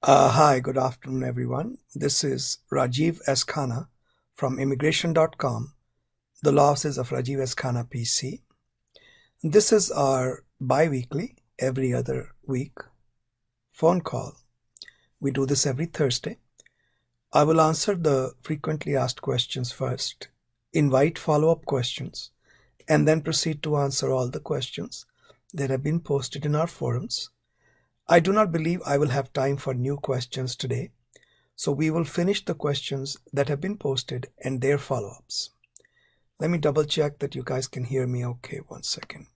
Hi, good afternoon, everyone. This is Rajiv S. Khanna from immigration.com, the law offices of Rajiv S. Khanna, PC. This is our bi-weekly, every other week phone call. We do this every Thursday. I will answer the frequently asked questions first, invite follow-up questions, and then proceed to answer all the questions that have been posted in our forums. I do not believe I will have time for new questions today, so we will finish the questions that have been posted and their follow-ups. Let me double check that you guys can hear me okay. 1 second.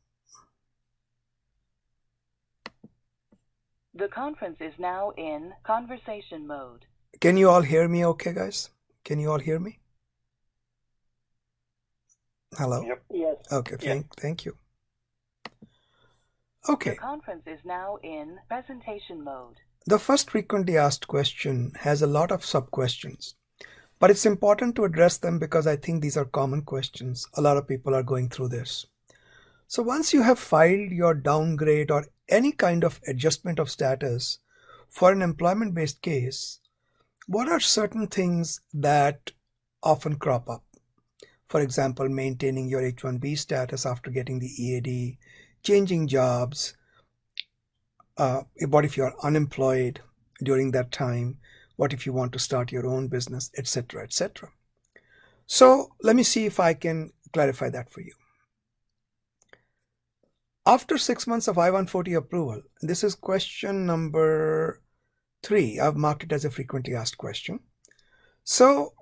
The conference is now in conversation mode. Can you all hear me okay, guys? Can you all hear me? Hello? Yep. Yes. Okay, thank you. Okay. The conference is now in presentation mode. The first frequently asked question has a lot of sub-questions, but it's important to address them because I think these are common questions. A lot of people are going through this. So once you have filed your downgrade or any kind of adjustment of status for an employment-based case, what are certain things that often crop up? For example, maintaining your H-1B status after getting the EAD, changing jobs, what if you're unemployed during that time, what if you want to start your own business, etc., etc. So let me see if I can clarify that for you. After 6 months of I-140 approval, this is question number 3. I've marked it as a frequently asked question. So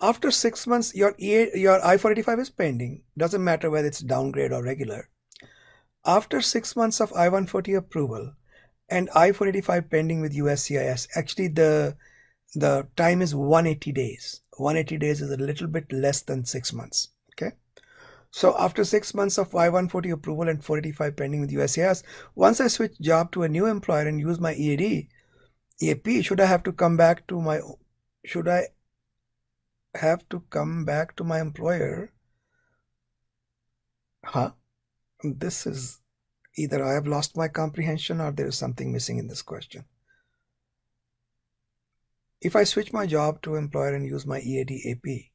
after 6 months, your I-485 is pending. Doesn't matter whether it's downgrade or regular. After 6 months of I-140 approval and I-485 pending with USCIS, actually the time is 180 days. 180 days is a little bit less than 6 months. Okay. So after 6 months of I-140 approval and 485 pending with USCIS, once I switch job to a new employer and use my EAD, AP, should I have to come back to my employer? This is either I have lost my comprehension or there is something missing in this question. If I switch my job to employer and use my EAD AP,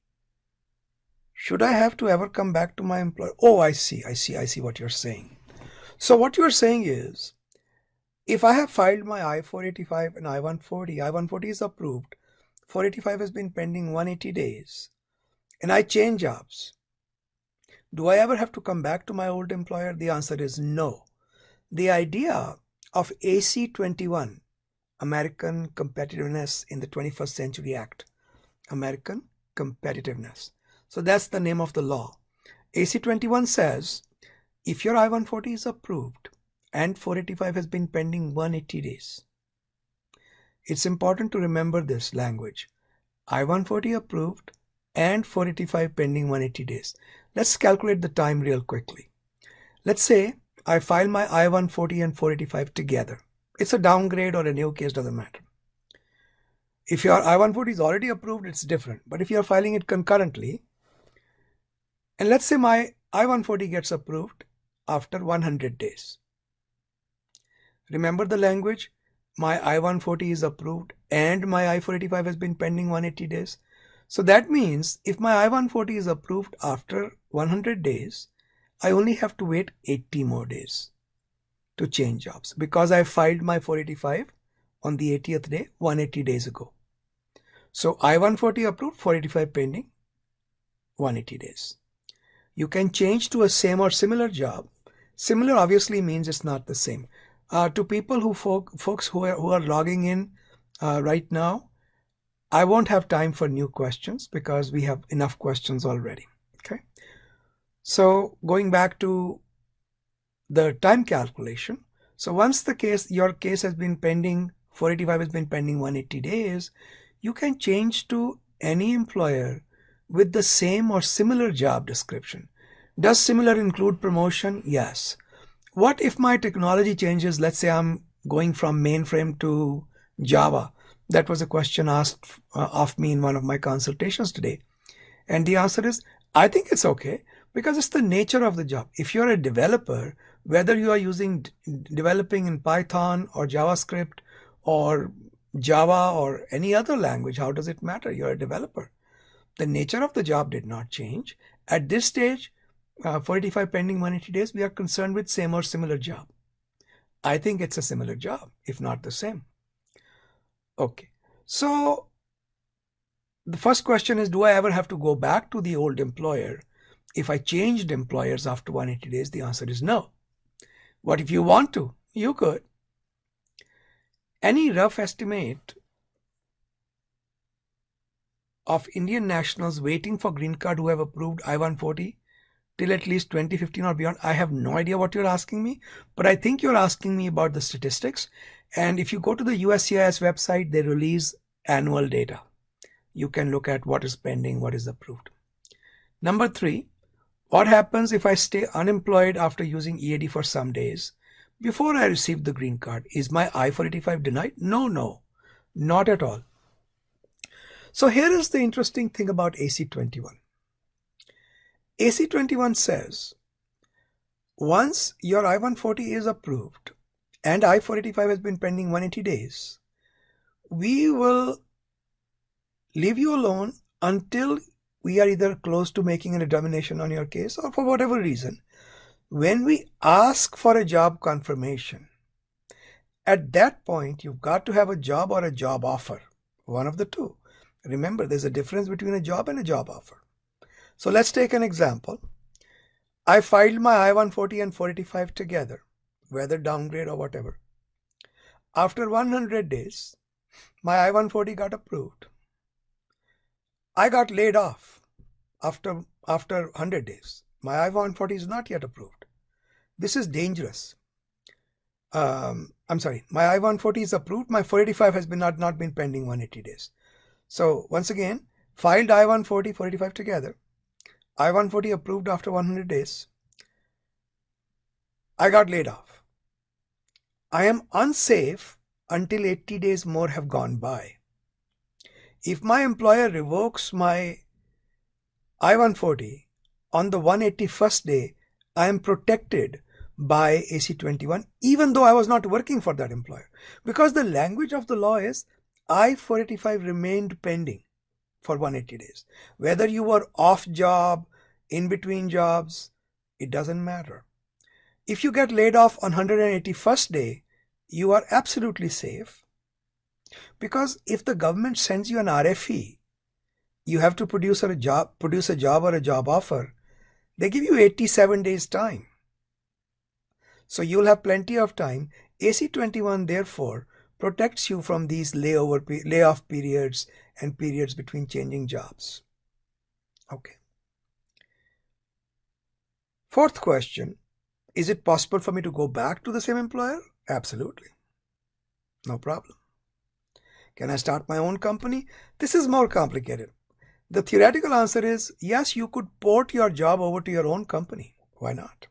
should I have to ever come back to my employer? Oh, I see what you're saying. So what you're saying is, if I have filed my I-485 and I-140, I-140 is approved, 485 has been pending 180 days, and I change jobs, do I ever have to come back to my old employer? The answer is no. The idea of AC-21, American Competitiveness in the 21st Century Act, American Competitiveness. So that's the name of the law. AC-21 says, if your I-140 is approved and 485 has been pending 180 days, it's important to remember this language. I-140 approved and 485 pending 180 days. Let's calculate the time real quickly. Let's say I file my I-140 and 485 together. It's a downgrade or a new case, doesn't matter. If your I-140 is already approved, it's different. But if you're filing it concurrently, and let's say my I-140 gets approved after 100 days. Remember the language? My I-140 is approved and my I-485 has been pending 180 days. So that means if my I-140 is approved after 100 days, I only have to wait 80 more days to change jobs because I filed my 485 on the 80th day, 180 days ago. So I-140 approved, 485 pending, 180 days. You can change to a same or similar job. Similar obviously means it's not the same. To people folks who are logging in right now, I won't have time for new questions because we have enough questions already. Okay. So going back to the time calculation. So once your case has been pending, 485 has been pending 180 days, you can change to any employer with the same or similar job description. Does similar include promotion? Yes. What if my technology changes? Let's say I'm going from mainframe to Java. That was a question asked of me in one of my consultations today. And the answer is, I think it's okay because it's the nature of the job. If you're a developer, whether you are developing in Python or JavaScript or Java or any other language. How does it matter? You're a developer. The nature of the job did not change. At this stage, 485 pending 180 days, we are concerned with same or similar job. I think it's a similar job, if not the same. Okay, so the first question is, do I ever have to go back to the old employer if I changed employers after 180 days? The answer is no. But if you want to, you could. Any rough estimate of Indian nationals waiting for green card who have approved I-140 till at least 2015 or beyond? I have no idea what you're asking me, but I think you're asking me about the statistics. And if you go to the USCIS website, they release annual data. You can look at what is pending, what is approved. Number 3, what happens if I stay unemployed after using EAD for some days before I receive the green card? Is my I-485 denied? No, not at all. So here is the interesting thing about AC-21. AC-21 says, once your I-140 is approved and I-485 has been pending 180 days, we will leave you alone until we are either close to making a determination on your case or for whatever reason. When we ask for a job confirmation, at that point, you've got to have a job or a job offer, one of the two. Remember, there's a difference between a job and a job offer. So let's take an example. I filed my I-140 and 485 together, whether downgrade or whatever. After 100 days, my I-140 got approved. I got laid off after 100 days. My I-140 is not yet approved. This is dangerous. I'm sorry, my I-140 is approved. My 485 has not been pending 180 days. So once again, filed I-140, 485 together. I-140 approved after 100 days. I got laid off. I am unsafe until 80 days more have gone by. If my employer revokes my I-140 on the 181st day, I am protected by AC-21, even though I was not working for that employer. Because the language of the law is I-485 remained pending for 180 days. Whether you were off job, in between jobs, it doesn't matter. If you get laid off on 181st day, you are absolutely safe. Because if the government sends you an RFE, you have to produce a job or a job offer. They give you 87 days time. So you'll have plenty of time. AC-21 therefore protects you from these layoff periods and periods between changing jobs. Okay. Fourth question, is it possible for me to go back to the same employer? Absolutely. No problem. Can I start my own company? This is more complicated. The theoretical answer is yes, you could port your job over to your own company. Why not?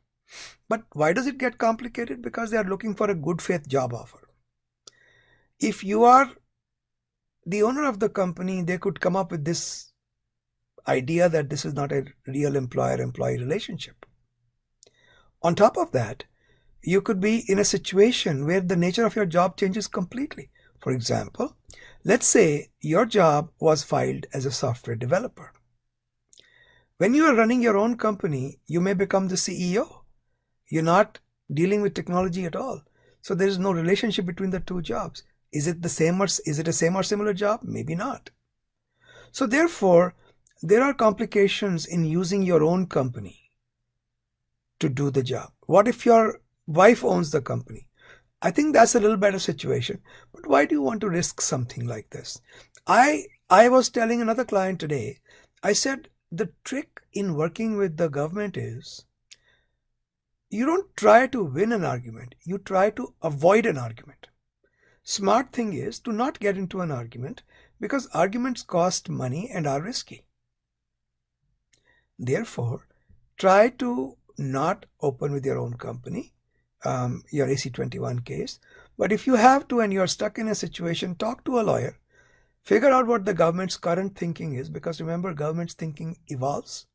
But why does it get complicated? Because they are looking for a good faith job offer. If you are the owner of the company, they could come up with this idea that this is not a real employer-employee relationship. On top of that, you could be in a situation where the nature of your job changes completely. For example, let's say your job was filed as a software developer. When you are running your own company, you may become the CEO. You're not dealing with technology at all. So there is no relationship between the two jobs. Is it a same or similar job? Maybe not. So therefore, there are complications in using your own company to do the job. What if your wife owns the company? I think that's a little better situation. But why do you want to risk something like this? I was telling another client today, I said the trick in working with the government is you don't try to win an argument, you try to avoid an argument. Smart thing is to not get into an argument because arguments cost money and are risky. Therefore, try to not open with your own company, your AC-21 case. But if you have to and you're stuck in a situation, talk to a lawyer. Figure out what the government's current thinking is, because remember, government's thinking evolves.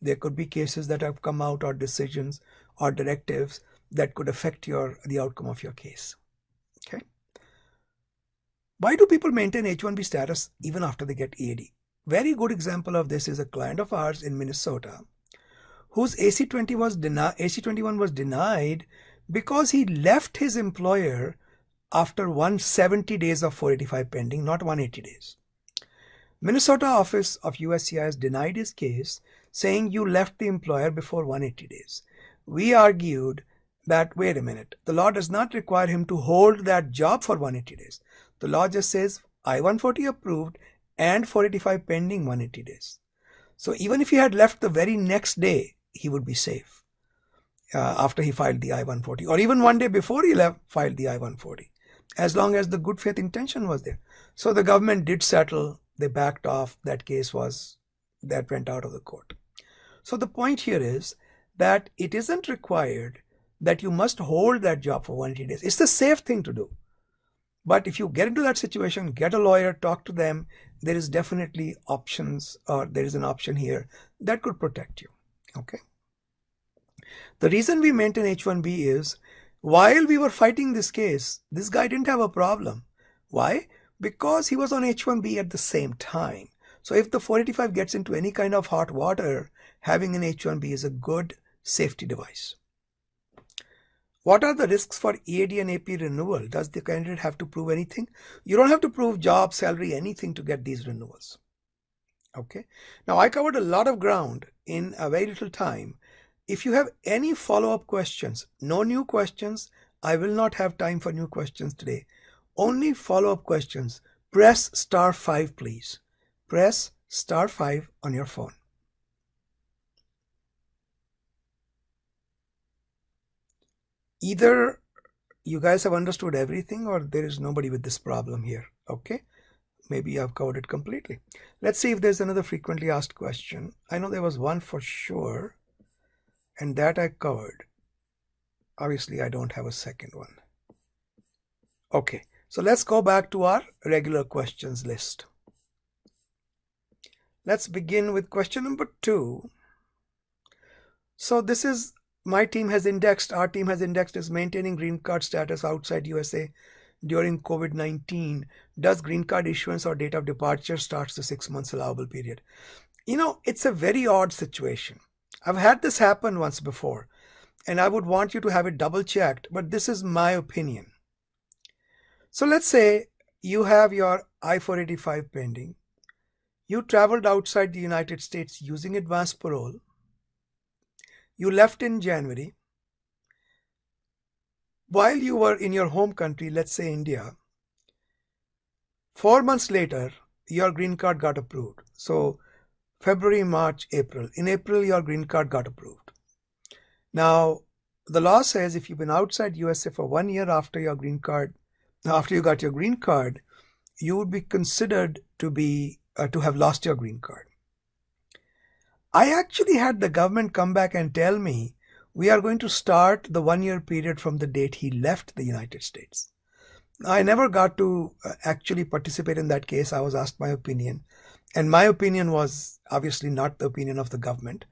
There could be cases that have come out or decisions or directives that could affect the outcome of your case. Okay. Why do people maintain H-1B status even after they get EAD? Very good example of this is a client of ours in Minnesota whose AC-21 was denied because he left his employer after 170 days of 485 pending, not 180 days. Minnesota office of USCIS denied his case, saying you left the employer before 180 days. We argued that, wait a minute, the law does not require him to hold that job for 180 days. The law just says I-140 approved and 485 pending 180 days. So even if he had left the very next day, he would be safe after he filed the I-140, or even one day before he filed the I-140, as long as the good faith intention was there. So the government did settle. They backed off. That case went out of the court. So the point here is that it isn't required that you must hold that job for 180 days. It's the safe thing to do. But if you get into that situation, get a lawyer, talk to them. There is definitely options, or there is an option here that could protect you. Okay. The reason we maintain H-1B is, while we were fighting this case, this guy didn't have a problem. Why? Because he was on H-1B at the same time. So if the 485 gets into any kind of hot water, having an H-1B is a good safety device. What are the risks for EAD and AP renewal? Does the candidate have to prove anything? You don't have to prove job, salary, anything to get these renewals. Okay. Now, I covered a lot of ground in a very little time. If you have any follow-up questions, no new questions, I will not have time for new questions today. Only follow-up questions. Press *5, please. Press *5 on your phone. Either you guys have understood everything, or there is nobody with this problem here. Okay. Maybe I've covered it completely. Let's see if there's another frequently asked question. I know there was one for sure, and that I covered. Obviously, I don't have a second one. Okay, so let's go back to our regular questions list. Let's begin with question number 2. So this is, our team has indexed is maintaining green card status outside USA during COVID-19. Does green card issuance or date of departure starts the 6 months allowable period? You know, it's a very odd situation. I've had this happen once before, and I would want you to have it double checked, but this is my opinion. So let's say you have your I-485 pending. You traveled outside the United States using advance parole. You left in January. While you were in your home country, let's say India, 4 months later, your green card got approved. So February, March, April. In April, your green card got approved. Now, the law says if you've been outside USA for 1 year after your green card, after you got your green card, you would be considered to have lost your green card. I actually had the government come back and tell me, we are going to start the 1 year period from the date he left the United States. I never got to actually participate in that case. I was asked my opinion, and my opinion was obviously not the opinion of the government.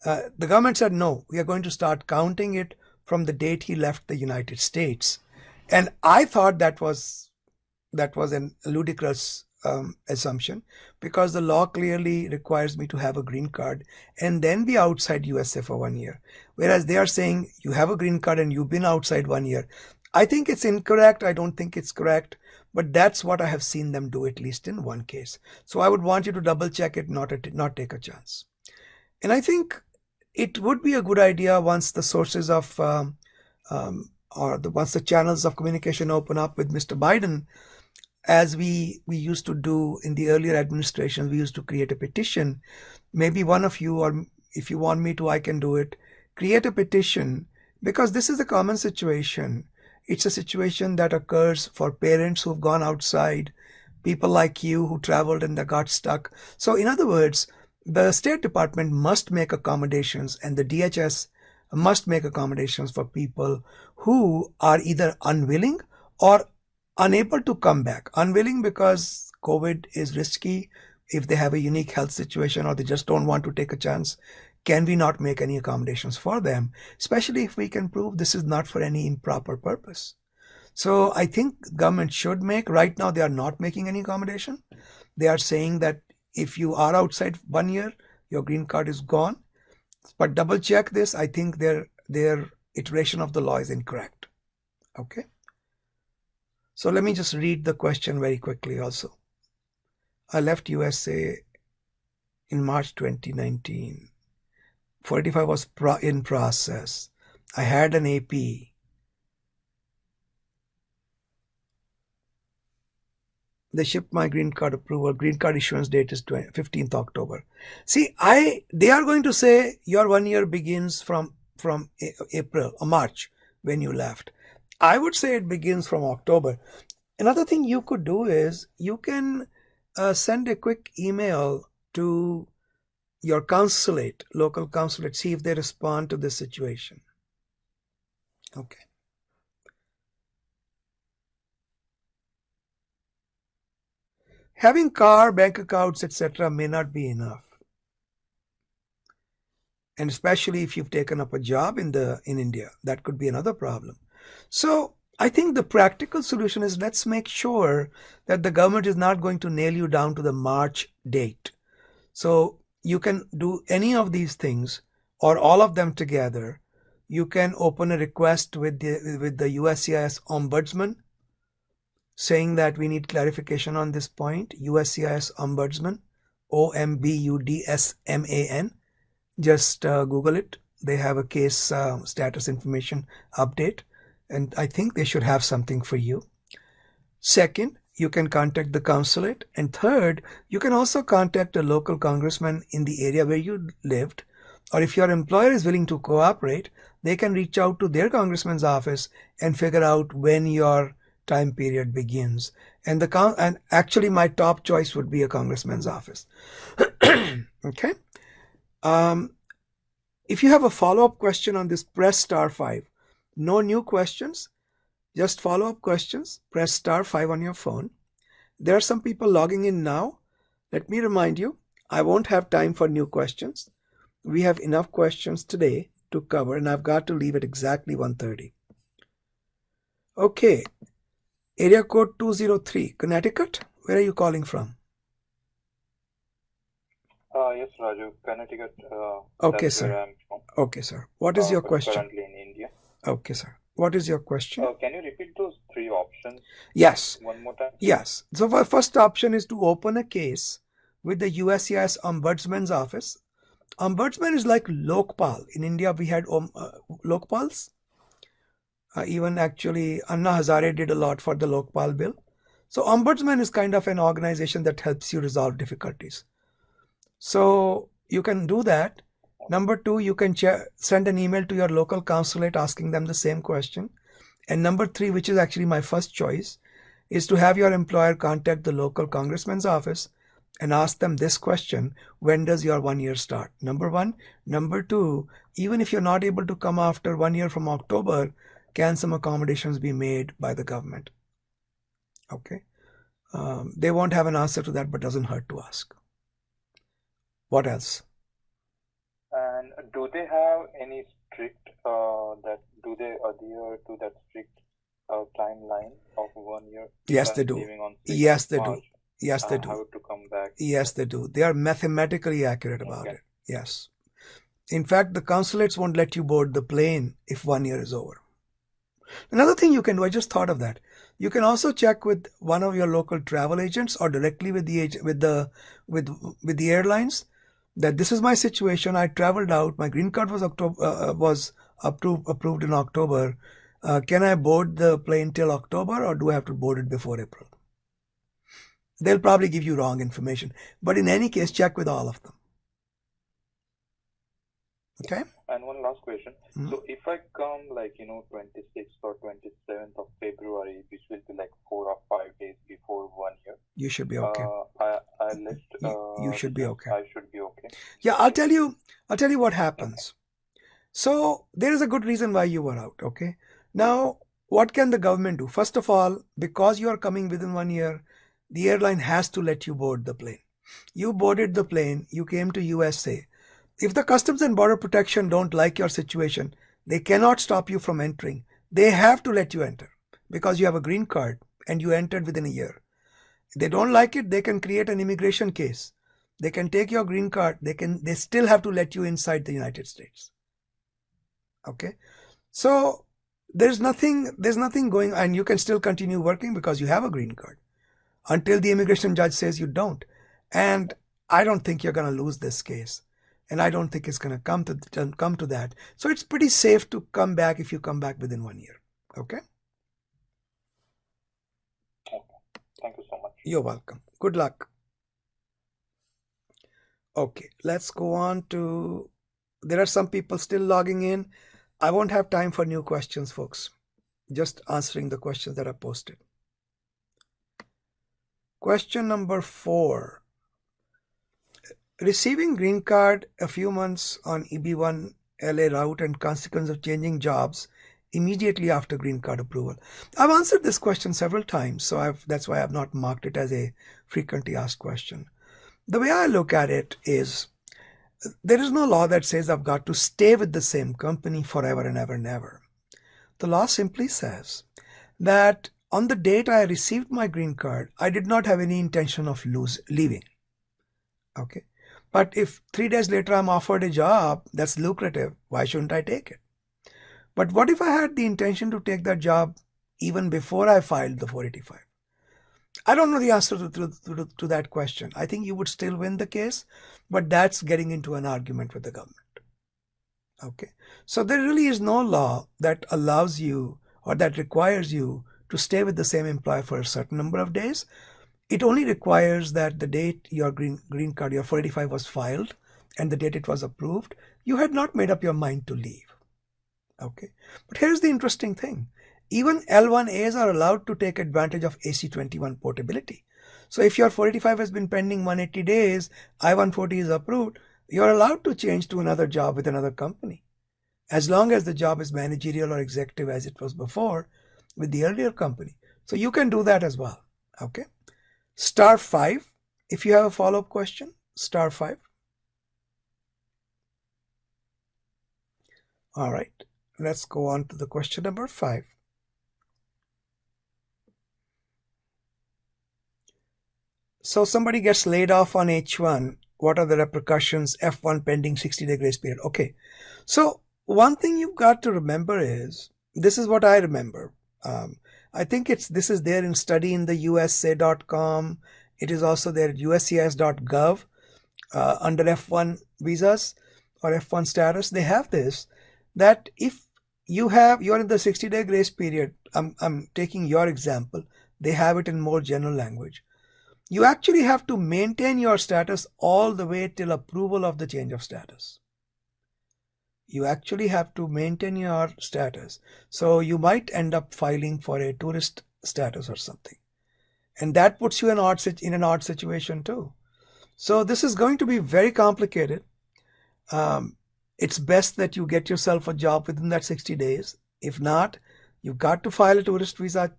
The government said, no, we are going to start counting it from the date he left the United States. And I thought that was a ludicrous assumption, because the law clearly requires me to have a green card and then be outside USA for 1 year. Whereas they are saying you have a green card and you've been outside 1 year. I think it's incorrect. I don't think it's correct, but that's what I have seen them do, at least in one case. So I would want you to double check it, not take a chance. And I think it would be a good idea once the sources of once the channels of communication open up with Mr. Biden, as we used to do in the earlier administration. We used to create a petition. Maybe one of you, or if you want me to, I can do it. Create a petition, because this is a common situation. It's a situation that occurs for parents who've gone outside, people like you who traveled and they got stuck. So in other words, the State Department must make accommodations, and the DHS must make accommodations for people who are either unwilling or unable to come back. Unwilling because COVID is risky. If they have a unique health situation or they just don't want to take a chance, can we not make any accommodations for them? Especially if we can prove this is not for any improper purpose. So I think government should make, right now they are not making any accommodation. They are saying that if you are outside 1 year, your green card is gone. But double check this. I think their iteration of the law is incorrect. Okay. So let me just read the question very quickly also. I left USA in March 2019. 485 was in process. I had an AP. They shipped my green card approval. Green card issuance date is 15th October. See, they are going to say your 1 year begins from April or March when you left. I would say it begins from October. Another thing you could do is you can send a quick email to your consulate, local consulate, see if they respond to this situation. Okay. Having car, bank accounts, etc. may not be enough. And especially if you've taken up a job in India, that could be another problem. So I think the practical solution is, let's make sure that the government is not going to nail you down to the March date. So you can do any of these things or all of them together. You can open a request with the USCIS Ombudsman saying that we need clarification on this point. USCIS Ombudsman, OMBUDSMAN. Just Google it. They have a case status information update, and I think they should have something for you. Second, you can contact the consulate. And third, you can also contact a local congressman in the area where you lived. Or if your employer is willing to cooperate, they can reach out to their congressman's office and figure out when your time period begins. And actually my top choice would be a congressman's office. Okay. If you have a follow-up question on this, press *5. No new questions, just follow-up questions. Press *5 on your phone. There are some people logging in now. Let me remind you, I won't have time for new questions. We have enough questions today to cover, and I've got to leave at exactly 1:30. Okay. Area code 203, Connecticut. Where are you calling from? Yes, Raju, Connecticut. Okay, that's sir. where I'm from. Okay, sir. What is your But question? currently in India. Okay, sir. What is your question? Can you repeat those three options Yes. one more time? Yes. So the first option is to open a case with the USCIS Ombudsman's office. Ombudsman is like Lokpal. In India, we had Lokpals. Even actually, Anna Hazare did a lot for the Lokpal bill. So Ombudsman is kind of an organization that helps you resolve difficulties. So you can do that. Number two, you can send an email to your local consulate asking them the same question. And number three, which is actually my first choice, is to have your employer contact the local congressman's office and ask them this question: when does your 1 year start? Number one. Number two, even if you're not able to come after 1 year from October, can some accommodations be made by the government? Okay. They won't have an answer to that, but doesn't hurt to ask. What else? And do they have any strict do they adhere to that strict timeline of 1 year? Yes, they do. Yes, they do. Yes, they do. How to come back? Yes, they do. They are mathematically accurate about it. Yes. In fact, the consulates won't let you board the plane if 1 year is over. Another thing you can do, I just thought of that. You can also check with one of your local travel agents or directly with the airlines that this is my situation. I traveled out. My green card was approved in October. Can I board the plane till October, or do I have to board it before April? They'll probably give you wrong information. But in any case, check with all of them. Okay? And one last question. So if I come 26th or 27th of February, which will be like 4 or 5 days before 1 year. You should be okay. You should be okay. I should be okay. Yeah, I'll tell you what happens. So there is a good reason why you were out, okay? Now, what can the government do? First of all, because you are coming within 1 year, the airline has to let you board the plane. You boarded the plane, you came to USA. If the Customs and Border Protection don't like your situation, they cannot stop you from entering. They have to let you enter because you have a green card and you entered within a year. If they don't like it, they can create an immigration case. They can take your green card. They still have to let you inside the United States. Okay. So there's nothing going, and you can still continue working because you have a green card until the immigration judge says you don't. And I don't think you're going to lose this case. And I don't think it's going to come to that. So it's pretty safe to come back if you come back within 1 year. Okay? Okay. Thank you so much. You're welcome. Good luck. Okay, let's go on to, there are some people still logging in. I won't have time for new questions, folks. Just answering the questions that are posted. Question number 4. Receiving green card a few months on EB1 LA route and consequence of changing jobs immediately after green card approval. I've answered this question several times, so that's why I've not marked it as a frequently asked question. The way I look at it is, there is no law that says I've got to stay with the same company forever and ever and ever. The law simply says that on the date I received my green card, I did not have any intention of leaving. Okay. But if 3 days later I'm offered a job that's lucrative, why shouldn't I take it? But what if I had the intention to take that job even before I filed the 485? I don't know the answer to that question. I think you would still win the case, but that's getting into an argument with the government. Okay. So there really is no law that allows you or that requires you to stay with the same employer for a certain number of days. It only requires that the date your green card, your 485 was filed and the date it was approved, you had not made up your mind to leave. Okay. But here's the interesting thing. Even L1As are allowed to take advantage of AC-21 portability. So if your 485 has been pending 180 days, I-140 is approved, you're allowed to change to another job with another company, as long as the job is managerial or executive as it was before with the earlier company. So you can do that as well. Okay. *5, if you have a follow-up question, *5. All right. Let's go on to the question number 5. So somebody gets laid off on H1. What are the repercussions? F1 pending 60-day grace period. Okay. So one thing you've got to remember is, this is what I remember. I think this is there in studyintheusa.com. It is also there at uscis.gov under F1 visas or F1 status. They have this, that if you're in the 60-day grace period, I'm taking your example. They have it in more general language. You actually have to maintain your status all the way till approval of the change of status. You actually have to maintain your status. So you might end up filing for a tourist status or something. And that puts you in an odd situation too. So this is going to be very complicated. It's best that you get yourself a job within that 60 days. If not, you've got to file a tourist visa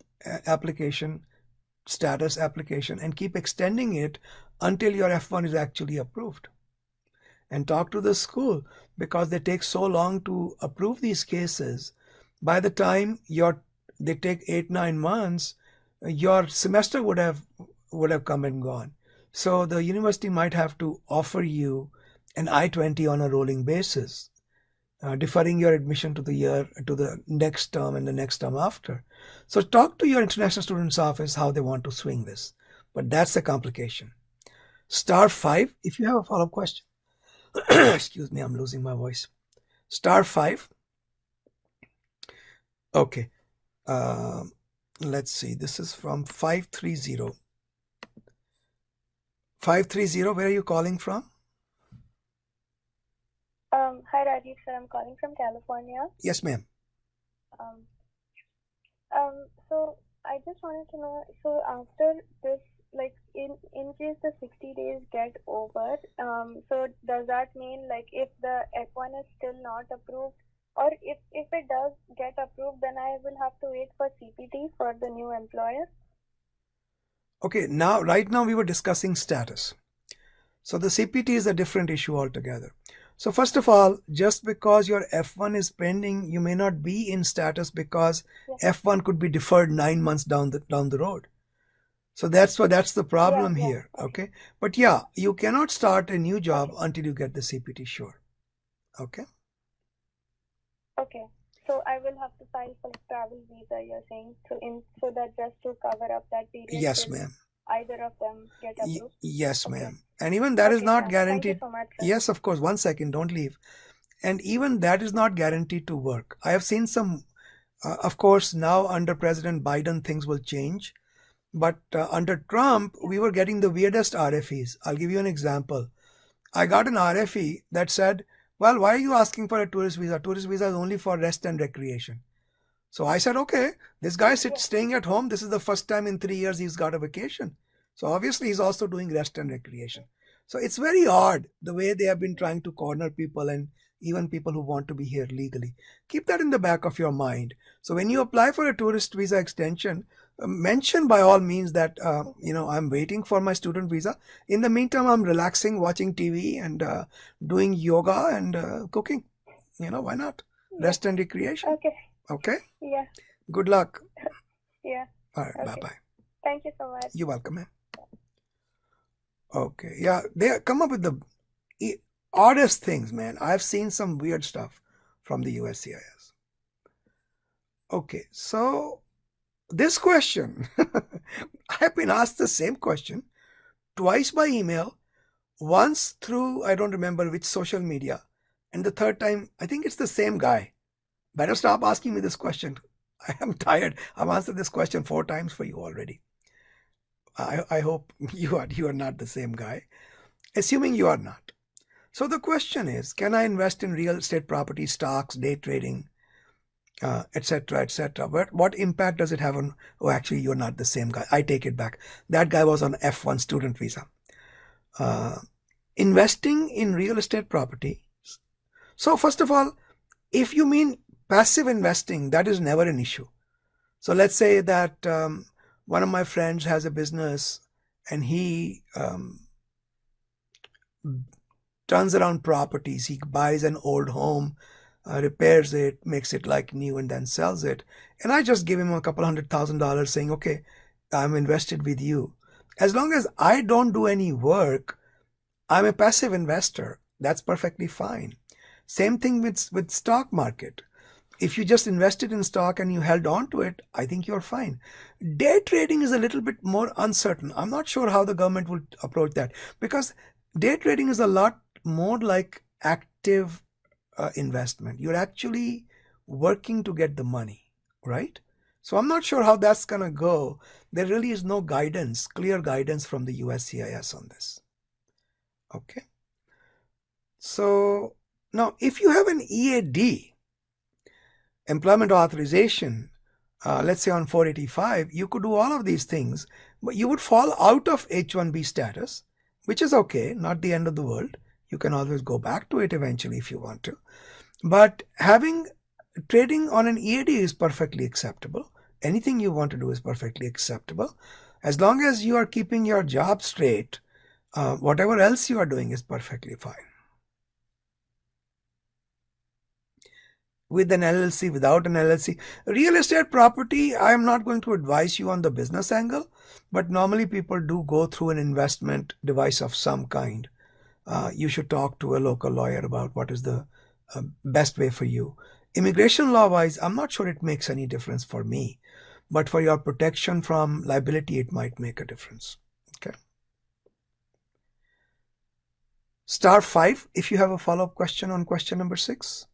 status application and keep extending it until your F1 is actually approved. And talk to the school, because they take so long to approve these cases. By the time they take 8-9 months, your semester would have come and gone. So the university might have to offer you an I-20 on a rolling basis, deferring your admission to the next term and the next term after. So talk to your international students office how they want to swing this. But that's the complication. *5, if you have a follow-up question. Excuse me, I'm losing my voice. *5. Okay. Let's see. This is from 530. 530, where are you calling from? Hi Rajiv sir, I'm calling from California. Yes, ma'am. So I just wanted to know, so after this, like in case the 60 days get over, so does that mean, like, if the F1 is still not approved, or if it does get approved, then I will have to wait for CPT for the new employer? Okay, right now we were discussing status. So the CPT is a different issue altogether. So first of all, just because your F1 is pending, you may not be in status because F1 could be deferred 9 months down the road. So that's the problem here. Okay. But yeah, you cannot start a new job until you get the CPT sure. Okay. Okay. So I will have to file for travel visa, you're saying, so that just to cover up that period. Yes, ma'am. Either of them get approved. Yes, ma'am. And even that is not guaranteed. Thank you so much, sir. Yes, of course. 1 second, don't leave. And even that is not guaranteed to work. I have seen some, of course, now under President Biden, things will change. But under Trump, we were getting the weirdest RFEs. I'll give you an example. I got an RFE that said, well, why are you asking for a tourist visa? Tourist visa is only for rest and recreation. So I said, okay, this guy is staying at home. This is the first time in 3 years he's got a vacation. So obviously he's also doing rest and recreation. So it's very odd the way they have been trying to corner people and even people who want to be here legally. Keep that in the back of your mind. So when you apply for a tourist visa extension, mention by all means that, I'm waiting for my student visa. In the meantime, I'm relaxing, watching TV and doing yoga and cooking. Why not? Rest and recreation. Okay. Okay? Yeah. Good luck. Yeah. All right. Bye-bye. Thank you so much. You're welcome, man. Okay. Yeah, they come up with the oddest things, man. I've seen some weird stuff from the USCIS. Okay, so this question, I've been asked the same question twice by email, once through, I don't remember which social media, and the third time, I think it's the same guy. Better stop asking me this question. I am tired. I've answered this question 4 times for you already. I hope you are not the same guy. Assuming you are not. So the question is, can I invest in real estate property, stocks, day trading, etc., etc.? What impact does it have on, actually, you're not the same guy. I take it back. That guy was on F1 student visa. Investing in real estate property. So first of all, if you mean passive investing, that is never an issue. So let's say that one of my friends has a business and he turns around properties. He buys an old home, repairs it, makes it like new, and then sells it. And I just give him a couple $100,000 saying, okay, I'm invested with you. As long as I don't do any work, I'm a passive investor. That's perfectly fine. Same thing with stock market. If you just invested in stock and you held on to it, I think you're fine. Day trading is a little bit more uncertain. I'm not sure how the government will approach that, because day trading is a lot more like active investment. You're actually working to get the money, right? So I'm not sure how that's going to go. There really is no guidance, clear guidance from the USCIS on this. Okay. So now if you have an EAD, employment authorization, let's say on 485, you could do all of these things, but you would fall out of H-1B status, which is okay, not the end of the world. You can always go back to it eventually if you want to. But trading on an EAD is perfectly acceptable. Anything you want to do is perfectly acceptable. As long as you are keeping your job straight, whatever else you are doing is perfectly fine. With an LLC, without an LLC. Real estate property, I am not going to advise you on the business angle, but normally people do go through an investment device of some kind. You should talk to a local lawyer about what is the best way for you. Immigration law-wise, I'm not sure it makes any difference for me, but for your protection from liability, it might make a difference. Okay. *5 if you have a follow-up question on question number 6.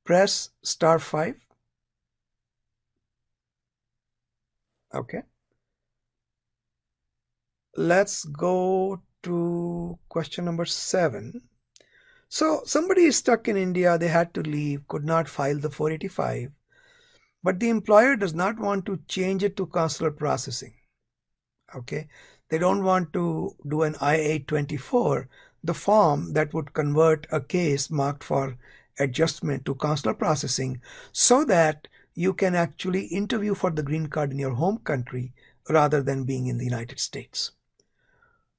Press *5. Okay. Let's go to question number 7. So somebody is stuck in India. They had to leave, could not file the 485, but the employer does not want to change it to consular processing. Okay. They don't want to do an I-824, the form that would convert a case marked for adjustment to consular processing, so that you can actually interview for the green card in your home country rather than being in the United States.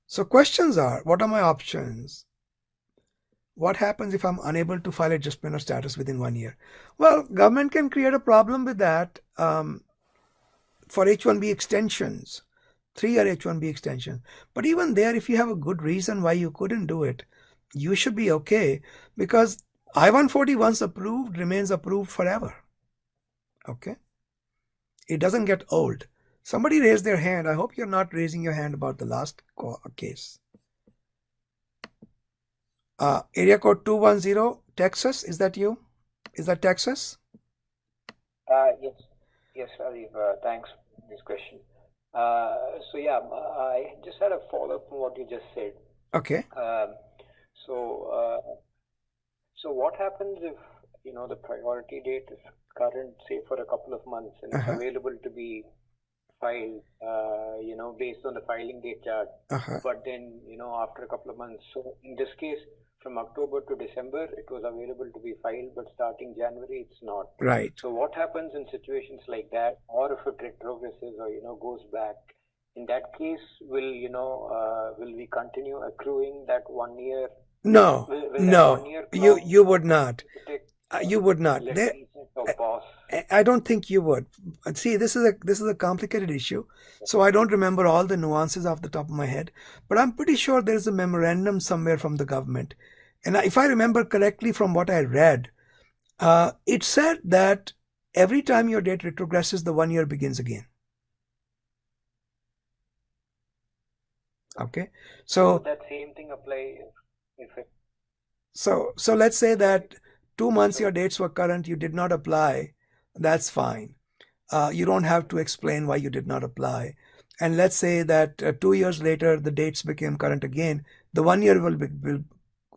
So questions are, what are my options? what happens if I'm unable to file adjustment of status within 1 year? Well, government can create a problem with that for H-1B extensions, 3-year H-1B extension. But even there, if you have a good reason why you couldn't do it, you should be okay, because I-140 once approved remains approved forever. Okay? It doesn't get old. Somebody raised their hand. I hope you're not raising your hand about the last case. Area code 210, Texas. Is that you? Is that Texas? Yes, Rajiv. Thanks for this question. So yeah, I just had a follow-up from what you just said. Okay. So what happens if, you know, the priority date is current, say, for a couple of months, and it's available to be filed, you know, based on the filing date chart, but then, you know, after a couple of months. So in this case, from October to December, it was available to be filed, but starting January, it's not. Right. So what happens in situations like that, or if it retrogresses or, you know, goes back? In that case, will we continue accruing that 1 year? No, no, you would not. You would not. I don't think you would. See, this is a complicated issue, so I don't remember all the nuances off the top of my head. But I'm pretty sure there is a memorandum somewhere from the government, and if I remember correctly from what I read, it said that every time your date retrogresses, the 1 year begins again. Okay, so would that same thing apply if it? So let's say that 2 months your dates were current, you did not apply. That's fine. You don't have to explain why you did not apply. And let's say that 2 years later the dates became current again. The 1 year will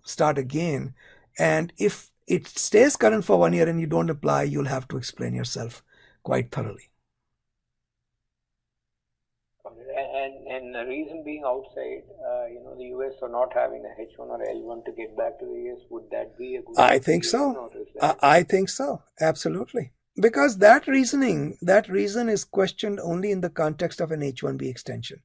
start again. And if it stays current for 1 year and you don't apply, you'll have to explain yourself quite thoroughly. And the reason being outside, you know, the US or not having a H1 or L1 to get back to the US, would that be a good? I think so. I think so. Absolutely. Because that reason is questioned only in the context of an H-1B extension,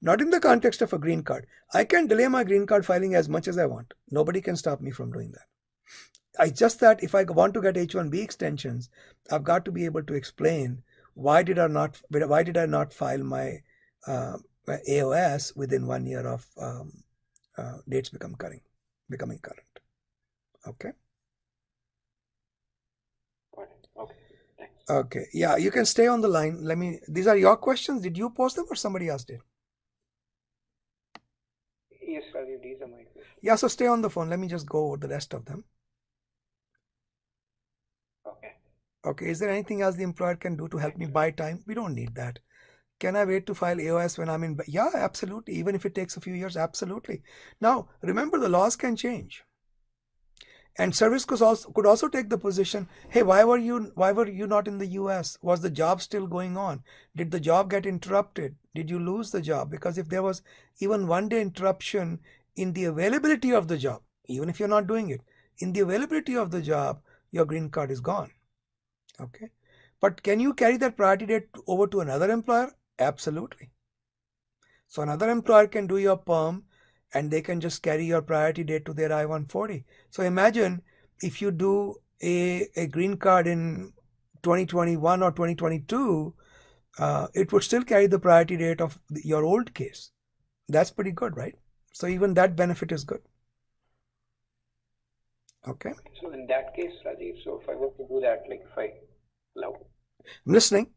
not in the context of a green card. I can delay my green card filing as much as I want. Nobody can stop me from doing that. It's just that if I want to get H-1B extensions, I've got to be able to explain why did I not file my AOS within 1 year of dates becoming current. Okay. Okay. Thanks. Okay. Yeah, you can stay on the line. These are your questions. Did you post them or somebody else did? Yes, Rajiv, these are my questions. Yeah, so stay on the phone. Let me just go over the rest of them. Okay. Okay. Is there anything else the employer can do to help me buy time? We don't need that. Can I wait to file AOS when I'm in? Yeah, absolutely. Even if it takes a few years, absolutely. Now, remember, the laws can change. And service could also take the position, hey, why were you not in the US? Was the job still going on? Did the job get interrupted? Did you lose the job? Because if there was even 1 day interruption in the availability of the job, even if you're not doing it, in the availability of the job, your green card is gone. Okay. But can you carry that priority date over to another employer? Absolutely. So another employer can do your PERM and they can just carry your priority date to their I-140. So imagine if you do a green card in 2021 or 2022, it would still carry the priority date of your old case. That's pretty good, right? So even that benefit is good. Okay. So in that case, Rajiv, so if I were to do that, like if I allow. I'm listening.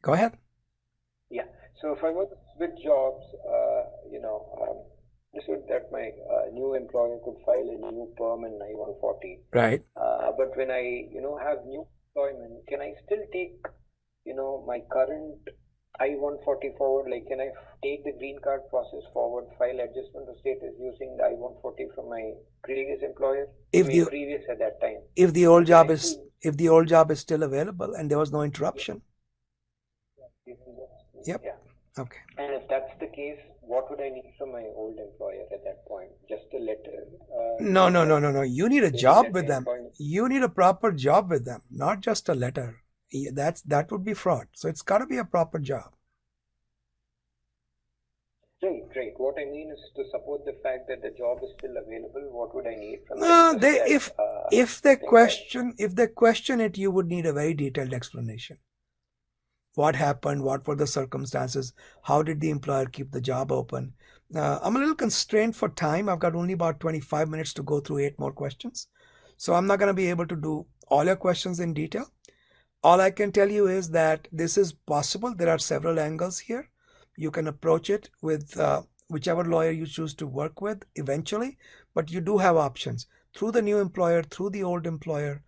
Go ahead. Yeah. So if I were to switch jobs, you know, this would that my new employer could file a new PERM and I-140. Right. But when I, you know, have new employment, can I still take, you know, my current I-140 forward? Like, can I take the green card process forward, file adjustment of status using the I-140 from my previous employer? Previous at that time. If the old job is still available and there was no interruption. Yep. Yeah. Okay. And if that's the case, what would I need from my old employer at that point? Just a letter? No. You need a job with them. You need a proper job with them, not just a letter. That would be fraud. So it's got to be a proper job. Right. what I mean is to support the fact that the job is still available. What would I need from No, them? if they question it, you would need a very detailed explanation. What happened? What were the circumstances? How did the employer keep the job open? I'm a little constrained for time. I've got only about 25 minutes to go through 8 more questions. So I'm not going to be able to do all your questions in detail. All I can tell you is that this is possible. There are several angles here. You can approach it with whichever lawyer you choose to work with eventually, but you do have options through the new employer, through the old employer.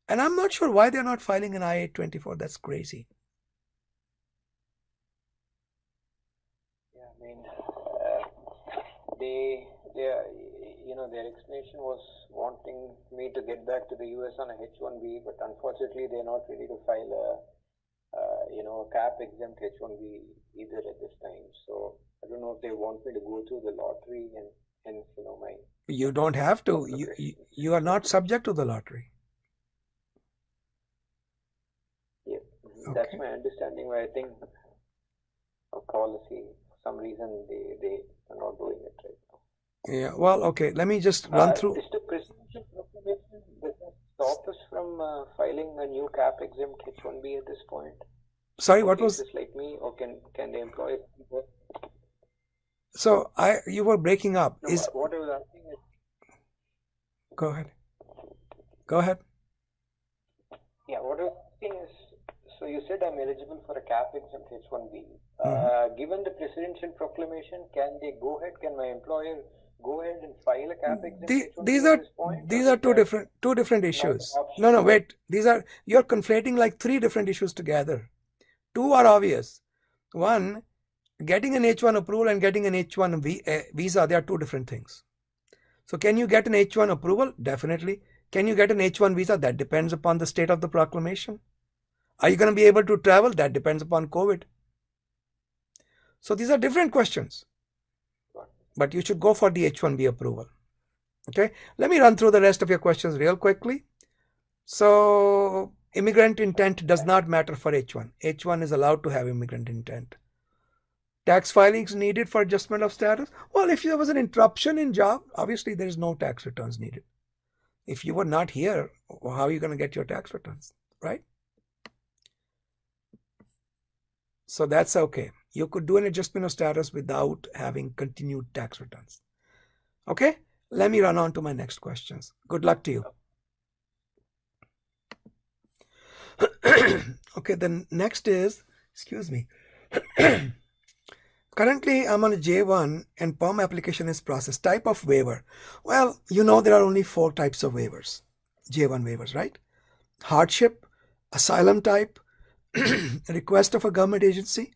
And I'm not sure why they're not filing an I-824. That's crazy. Yeah, I mean, their explanation was wanting me to get back to the US on a H-1B, but unfortunately they're not ready to file a cap exempt H-1B either at this time. So I don't know if they want me to go through the lottery and hence, my... You don't have to. You are not subject to the lottery. Yeah, Okay. that's my understanding. Where I think a policy, for some reason, they are not doing it right now. Yeah, well, okay. Let me just run through. Is the presidential proclamation, does that stop us from filing a new cap exempt H-1B at this point? Sorry, For what was? cases like me, or can the employer? So you were breaking up. No, what I was asking is, Go ahead. Go ahead. yeah, what I was asking is, so you said I'm eligible for a cap exempt H-1B. Given the presidential proclamation, can they go ahead? Can my employer go ahead and file a cap exempt H-1B These at are this point? these Or are is two that different not issues. an option? No, wait. You're conflating like 3 different issues together. 2 are obvious. One, getting an H-1 approval and getting an H-1 visa, they are 2 different things. So can you get an H-1 approval? Definitely. Can you get an H-1 visa? That depends upon the state of the proclamation. Are you going to be able to travel? That depends upon COVID. So these are different questions. But you should go for the H-1B approval. Okay. Let me run through the rest of your questions real quickly. So immigrant intent does not matter for H-1. H-1 is allowed to have immigrant intent. Tax filings needed for adjustment of status? Well, if there was an interruption in job, obviously there is no tax returns needed. If you were not here, how are you going to get your tax returns, right? So that's okay. You could do an adjustment of status without having continued tax returns. Okay, let me run on to my next questions. Good luck to you. Okay, the next is, excuse me. Currently, I'm on a J1 and PERM application is processed. Type of waiver. Well, there are only 4 types of waivers. J1 waivers, right? Hardship, asylum type, request of a government agency,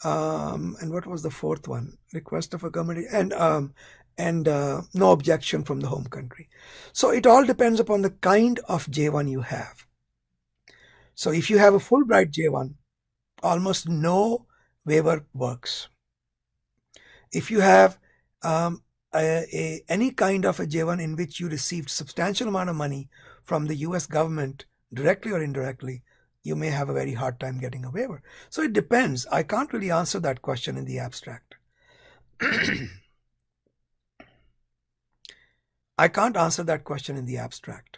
and what was the 4th one? Request of a government and no objection from the home country. So it all depends upon the kind of J1 you have. So if you have a Fulbright J1, almost no waiver works. If you have any kind of a J1 in which you received substantial amount of money from the US government, directly or indirectly, you may have a very hard time getting a waiver. So it depends. I can't really answer that question in the abstract. I can't answer that question in the abstract.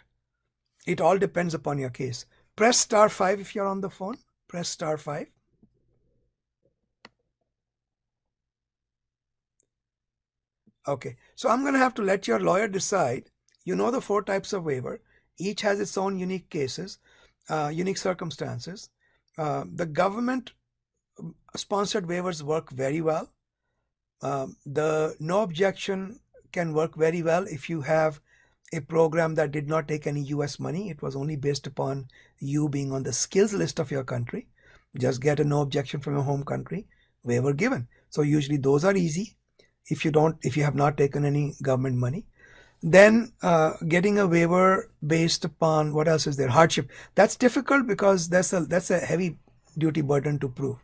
It all depends upon your case. Press *5 if you're on the phone. Press *5. Okay, so I'm going to have to let your lawyer decide. The 4 types of waiver. Each has its own unique cases, unique circumstances. The government-sponsored waivers work very well. The no objection can work very well if you have a program that did not take any US money. It was only based upon you being on the skills list of your country. Just get a no objection from your home country, waiver given. So usually those are easy. If you have not taken any government money, then getting a waiver based upon what else is there? Hardship. That's difficult because that's a heavy duty burden to prove.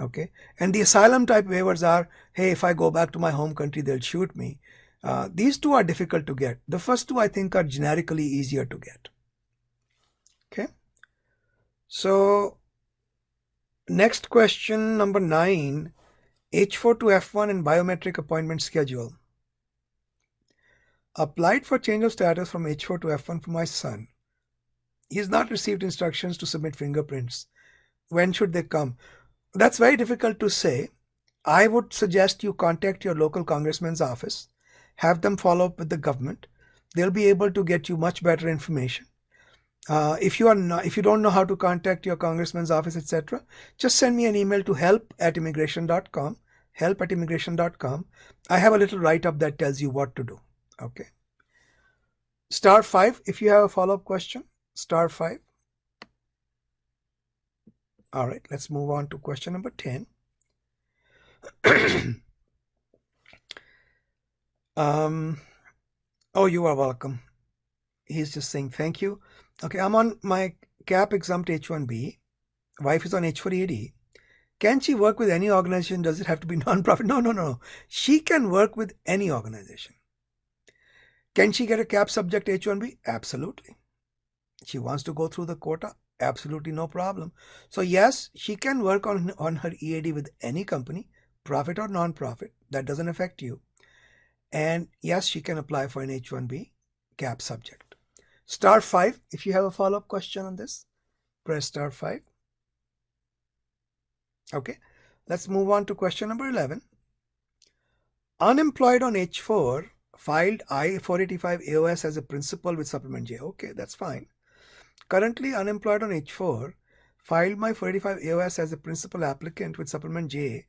Okay, and the asylum type waivers are, hey, if I go back to my home country, they'll shoot me. These 2 are difficult to get. The first 2 I think are generically easier to get. Okay, so next question, number 9. H-4 to F1 and biometric appointment schedule. Applied for change of status from H-4 to F1 for my son. He has not received instructions to submit fingerprints. When should they come? That's very difficult to say. I would suggest you contact your local congressman's office, have them follow up with the government. They'll be able to get you much better information. If you don't know how to contact your congressman's office, etc., just send me an email to help@immigration.com. Help@immigration.com. I have a little write-up that tells you what to do. Okay. *5 if you have a follow-up question. *5. All right, let's move on to question number 10. Oh, you are welcome. He's just saying thank you. Okay, I'm on my CAP exempt H-1B. Wife is on H-4 EAD. Can she work with any organization? Does it have to be non-profit? No. She can work with any organization. Can she get a CAP subject H-1B? Absolutely. She wants to go through the quota? Absolutely no problem. So yes, she can work on her EAD with any company, profit or non-profit. That doesn't affect you. And yes, she can apply for an H-1B CAP subject. *5 if you have a follow-up question on this, press *5. Okay, let's move on to question number 11. Unemployed on H-4 filed I-485 AOS as a principal with supplement J. Okay, that's fine. Currently unemployed on H-4 filed my 485 AOS as a principal applicant with supplement J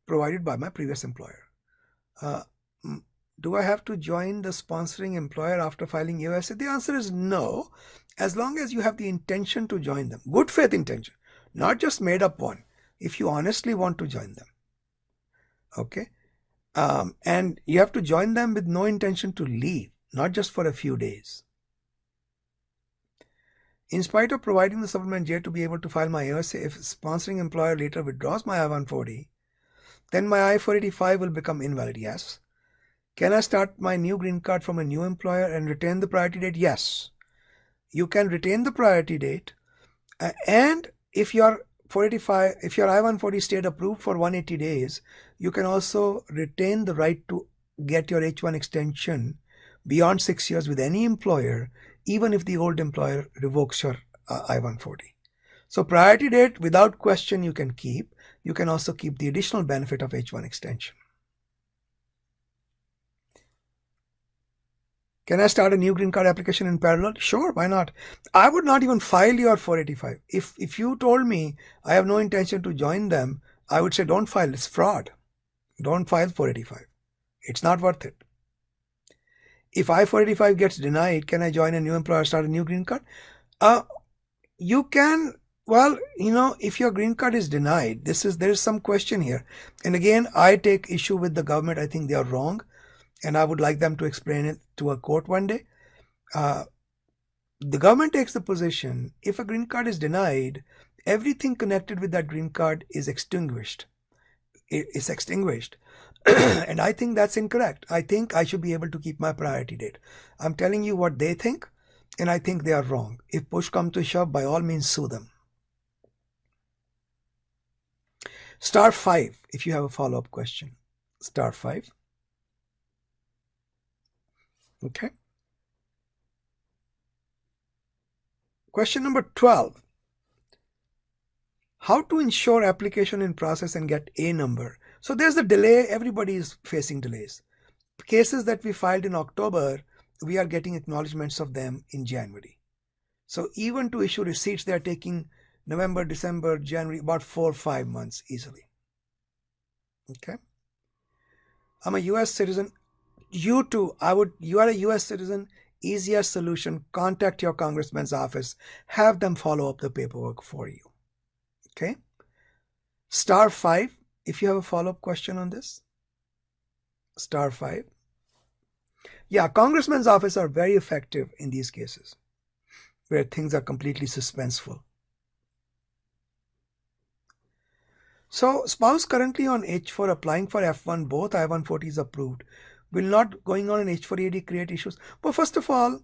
provided by my previous employer. Do I have to join the sponsoring employer after filing AOS? The answer is no, as long as you have the intention to join them. Good faith intention, not just made up one. If you honestly want to join them. Okay. And you have to join them with no intention to leave, not just for a few days. In spite of providing the supplement J to be able to file my AOS, if sponsoring employer later withdraws my I-140, then my I-485 will become invalid. Yes. Can I start my new green card from a new employer and retain the priority date? Yes. You can retain the priority date, and if your I-140 stayed approved for 180 days, you can also retain the right to get your H-1 extension beyond 6 years with any employer, even if the old employer revokes your I-140. So priority date, without question, you can keep. You can also keep the additional benefit of H-1 extension. Can I start a new green card application in parallel? Sure, why not? I would not even file your 485. If you told me I have no intention to join them, I would say don't file. It's fraud. Don't file 485. It's not worth it. If I-485 gets denied, can I join a new employer, start a new green card? You can. Well, if your green card is denied, there is some question here. And again, I take issue with the government. I think they are wrong. And I would like them to explain it to a court one day. The government takes the position, if a green card is denied, everything connected with that green card is extinguished. It's extinguished. And I think that's incorrect. I think I should be able to keep my priority date. I'm telling you what they think, and I think they are wrong. If push comes to shove, by all means sue them. *5 if you have a follow-up question. *5. Okay. Question number 12. How to ensure application in process and get a number? So there's the delay. Everybody is facing delays. Cases that we filed in October, we are getting acknowledgements of them in January. So even to issue receipts, they are taking November, December, January, about 4 or 5 months easily. Okay. I'm a US citizen. You too, you are a US citizen, easier solution, contact your congressman's office, have them follow up the paperwork for you. Okay. *5 if you have a follow-up question on this. *5. Yeah, congressman's office are very effective in these cases where things are completely suspenseful. So spouse currently on H-4 applying for F1, both I-140 is approved. Will not going on an H-4 EAD create issues? But first of all,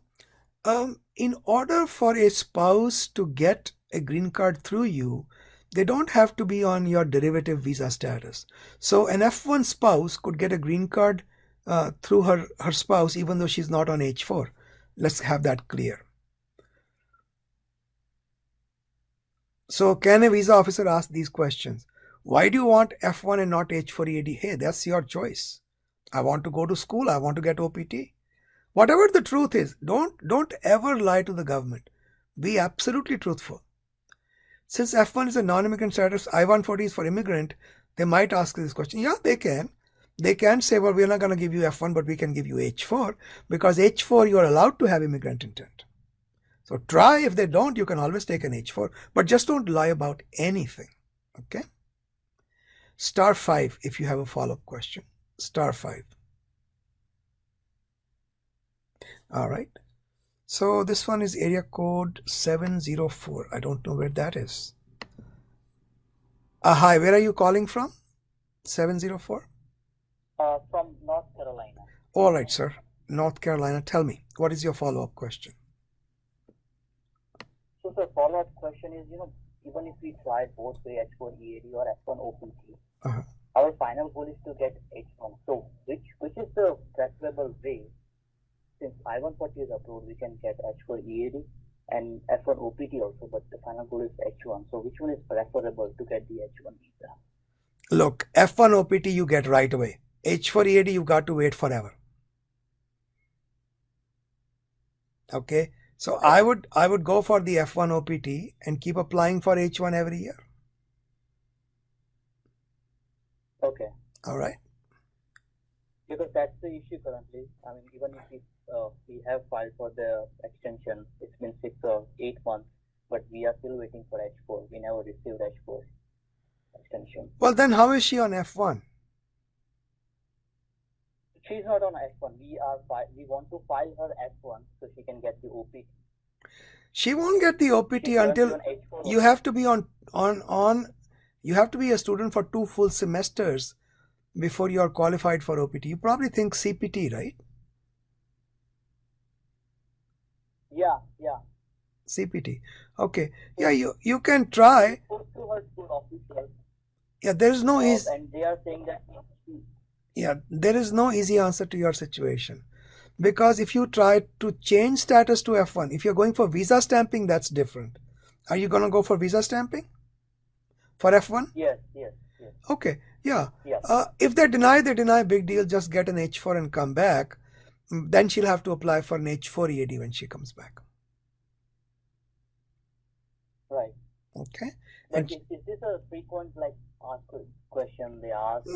in order for a spouse to get a green card through you, They don't have to be on your derivative visa status. So an F1 spouse could get a green card through her spouse even though she's not on H4. Let's have that clear. So can a visa officer ask these questions? Why do you want F1 and not H-4 EAD? Hey, that's your choice. I want to go to school. I want to get OPT. Whatever the truth is, don't ever lie to the government. Be absolutely truthful. Since F1 is a non-immigrant status, I-140 is for immigrant, they might ask this question. Yeah, they can. They can say, well, we're not going to give you F1, but we can give you H4, because H4 you are allowed to have immigrant intent. So try. If they don't, you can always take an H4, but just don't lie about anything. Okay? *5 if you have a follow-up question. *5. All right. So this one is area code 704. I don't know where that is. Hi, where are you calling from? 704? From North Carolina. All right, sir. North Carolina. Tell me, what is your follow-up question? So the follow-up question is, even if we try both way H-4 EAD or F1 OPT, our final goal is to get H1. So which is the preferable way? Since I-140 is approved, we can get H-4 EAD and F1 OPT also, but the final goal is H1. So which one is preferable to get the H1 visa? Look, F1 OPT you get right away. H-4 EAD you got to wait forever. Okay, so I would go for the F1 OPT and keep applying for H1 every year. Okay. All right. Because that's the issue currently. I mean, even if we have filed for the extension, it's been 6 or 8 months, but we are still waiting for H4. We never received H4 extension. Well, then how is she on F1? She's not on F1. We want to file her F1 so she can get the OPT. She won't get the OPT until you have to be you have to be a student for 2 full semesters before you are qualified for OPT. You probably think CPT, right? Yeah. CPT. Okay. Yeah, you can try. Go to her school official. Yeah, there is no easy. And they are saying that. Yeah, there is no easy answer to your situation, because if you try to change status to F1, if you're going for visa stamping, that's different. Are you going to go for visa stamping for F1? Yes. Okay. Yeah. Yes. If they deny, big deal. Just get an H4 and come back. Then she'll have to apply for an H4 EAD when she comes back. Right. Okay. But And is this a frequent question they ask?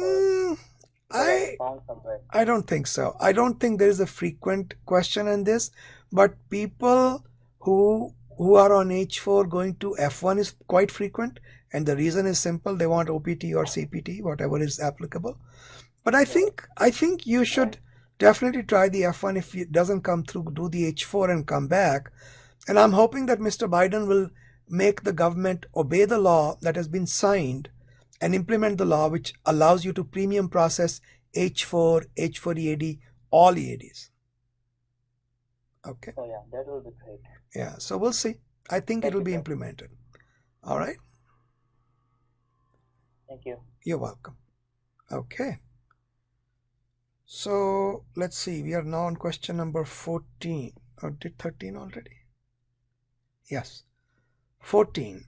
Found somewhere? I don't think so. I don't think there is a frequent question in this, but people who are on H4 going to F1 is quite frequent, and the reason is simple. They want OPT or CPT, whatever is applicable. But I think you should definitely try the F1. If it doesn't come through, do the H4 and come back. And I'm hoping that Mr. Biden will make the government obey the law that has been signed and implement the law which allows you to premium process H4, H4 EAD, all EADs. Okay. Oh yeah, that will be great. Yeah, so we'll see. I think it will be implemented. All right. Thank you. You're welcome. Okay. So let's see. We are now on question number 14. Or did 13 already? Yes. 14.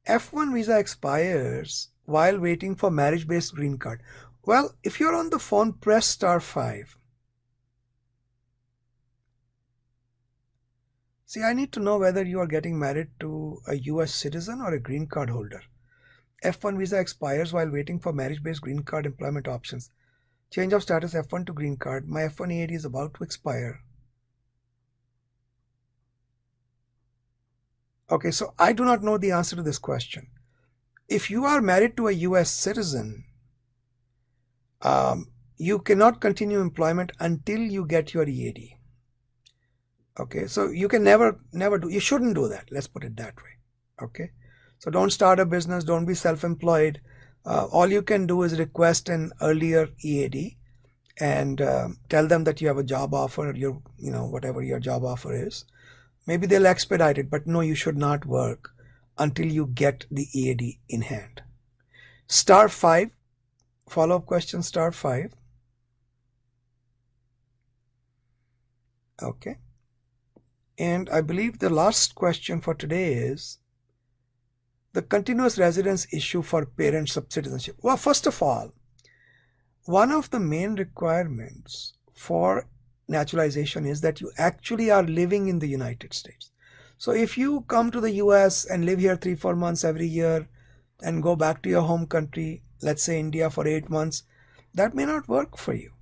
F1 visa expires while waiting for marriage-based green card. Well, if you're on the phone, press *5. See, I need to know whether you are getting married to a US citizen or a green card holder. F1 visa expires while waiting for marriage-based green card employment options. Change of status F1 to green card. My F1 EAD is about to expire. Okay, so I do not know the answer to this question. If you are married to a US citizen, you cannot continue employment until you get your EAD. Okay, so you can never do, you shouldn't do that. Let's put it that way. Okay, so don't start a business, don't be self-employed. All you can do is request an earlier EAD and tell them that you have a job offer, whatever your job offer is. Maybe they'll expedite it, but no, you should not work until you get the EAD in hand. *5, follow-up question *5. Okay. And I believe the last question for today is the continuous residence issue for parents of citizenship. Well, first of all, one of the main requirements for naturalization is that you actually are living in the United States. So if you come to the US and live here 3-4 months every year and go back to your home country, let's say India, for 8 months, that may not work for you.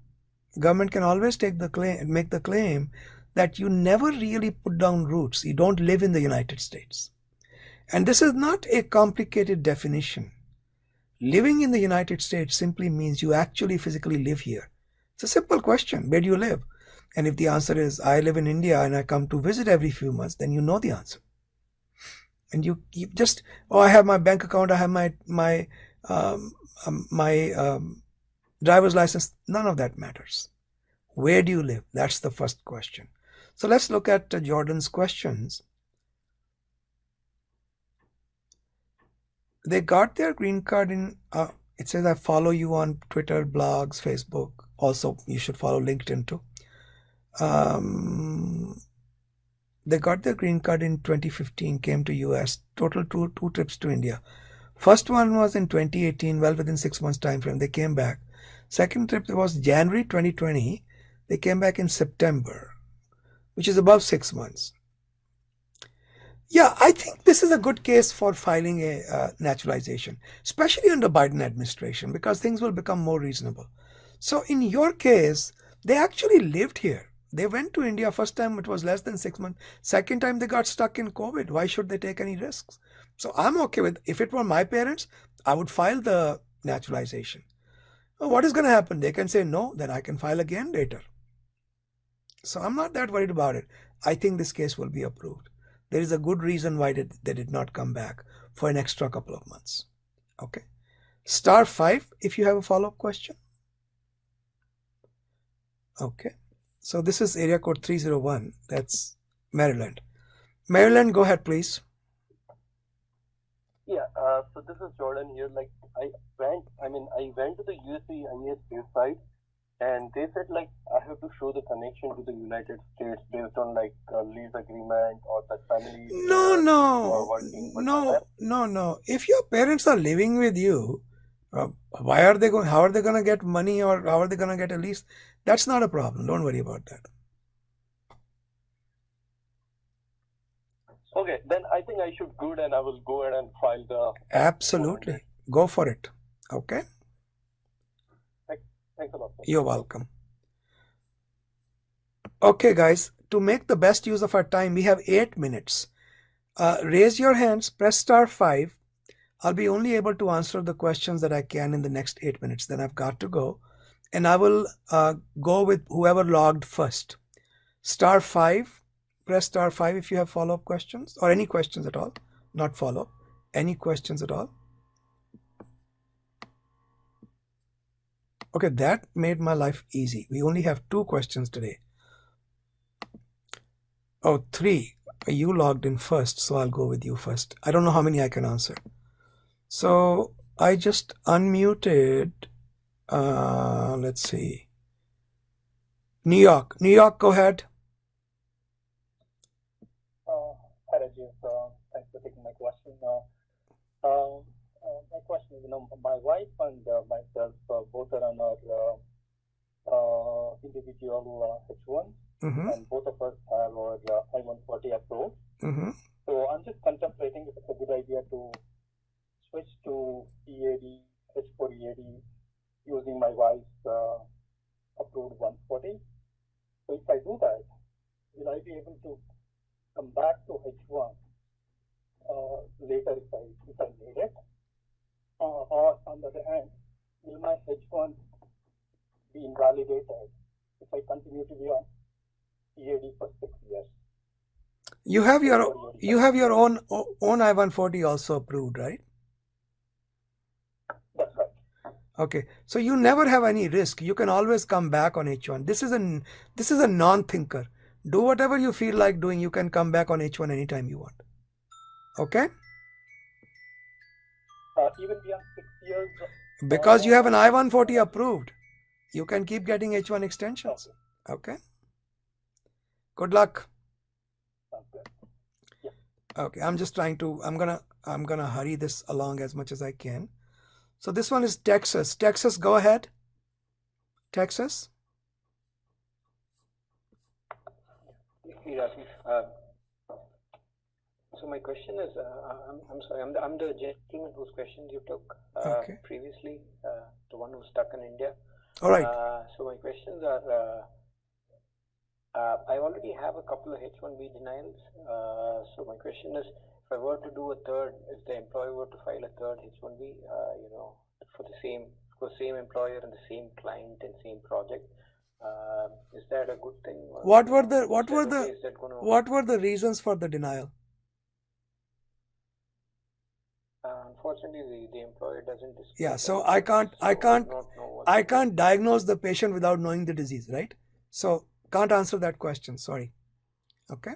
Government can always make the claim that you never really put down roots. You don't live in the United States. And this is not a complicated definition. Living in the United States simply means you actually physically live here. It's a simple question. Where do you live? And if the answer is, I live in India and I come to visit every few months, then you know the answer. And you just, I have my bank account, I have my driver's license. None of that matters. Where do you live? That's the first question. So let's look at Jordan's questions. They got their green card in, it says, I follow you on Twitter, blogs, Facebook. Also, you should follow LinkedIn too. They got their green card in 2015, came to US, total two trips to India. First one was in 2018, well within 6 months time frame, they came back. Second trip was January 2020, they came back in September, which is above 6 months. Yeah, I think this is a good case for filing a naturalization, especially under Biden administration, because things will become more reasonable. So in your case, they actually lived here. They went to India. First time it was less than 6 months. Second time they got stuck in COVID. Why should they take any risks? So I'm okay with, if it were my parents, I would file the naturalization. Well, what is going to happen? They can say no, then I can file again later. So I'm not that worried about it. I think this case will be approved. There is a good reason why they did not come back for an extra couple of months. Okay. *5 if you have a follow-up question. Okay. So this is area code 301. That's Maryland. Maryland, go ahead, please. Yeah, so this is Jordan here. Like I went to the USCIS website, and they said like I have to show the connection to the United States based on like a lease agreement or the family. No. If your parents are living with you, how are they going to get money, or how are they going to get a lease? That's not a problem. Don't worry about that. Okay, then I think I should go and I will go ahead and file the... Absolutely. Go for it. Okay? Thanks a lot. You're welcome. Okay, guys. To make the best use of our time, we have 8 minutes. Raise your hands. Press *5. I'll be only able to answer the questions that I can in the next 8 minutes. Then I've got to go. And I will go with whoever logged first. *5. Press *5 if you have follow-up questions or any questions at all. Not follow-up. Any questions at all? Okay, that made my life easy. We only have 2 questions today. Oh, 3. You logged in first, so I'll go with you first. I don't know how many I can answer. So I just unmuted. Let's see. New York. New York, go ahead. Hi, Rajiv. Thanks for taking my question. My question is, my wife and myself both are on our individual H1, and both of us have our I-140 approved. So I'm just contemplating if it's a good idea to switch to EAD, H-4 EAD, using my wife's approved 140. So if I do that, will I be able to come back to H1 later if I need it? Or on the other hand, will my H1 be invalidated if I continue to be on EAD for 6 years? You have your own I-140 also approved, right? That's right. Okay, so you never have any risk. You can always come back on H1. This is a non-thinker. Do whatever you feel like doing. You can come back on H1 anytime you want. Okay? even beyond 6 years? Because you have an I-140 approved, you can keep getting H-1 extensions. Okay. Good luck. Okay. Yeah. Okay, I'm just trying to, I'm gonna hurry this along as much as I can. So this one is Texas. Texas, go ahead. Texas. So my question is, I'm sorry, I'm the gentleman whose questions you took previously, the one who's stuck in India. All right. So my questions are, I already have a couple of H-1B denials. So my question is, if I were to do a third, if the employer were to file a third H-1B, for the same employer and the same client and same project, is that a good thing? What were the reasons for the denial? Unfortunately, the employer doesn't disclose. Yeah, so I can't diagnose the patient without knowing the disease, right? So can't answer that question. Sorry. Okay.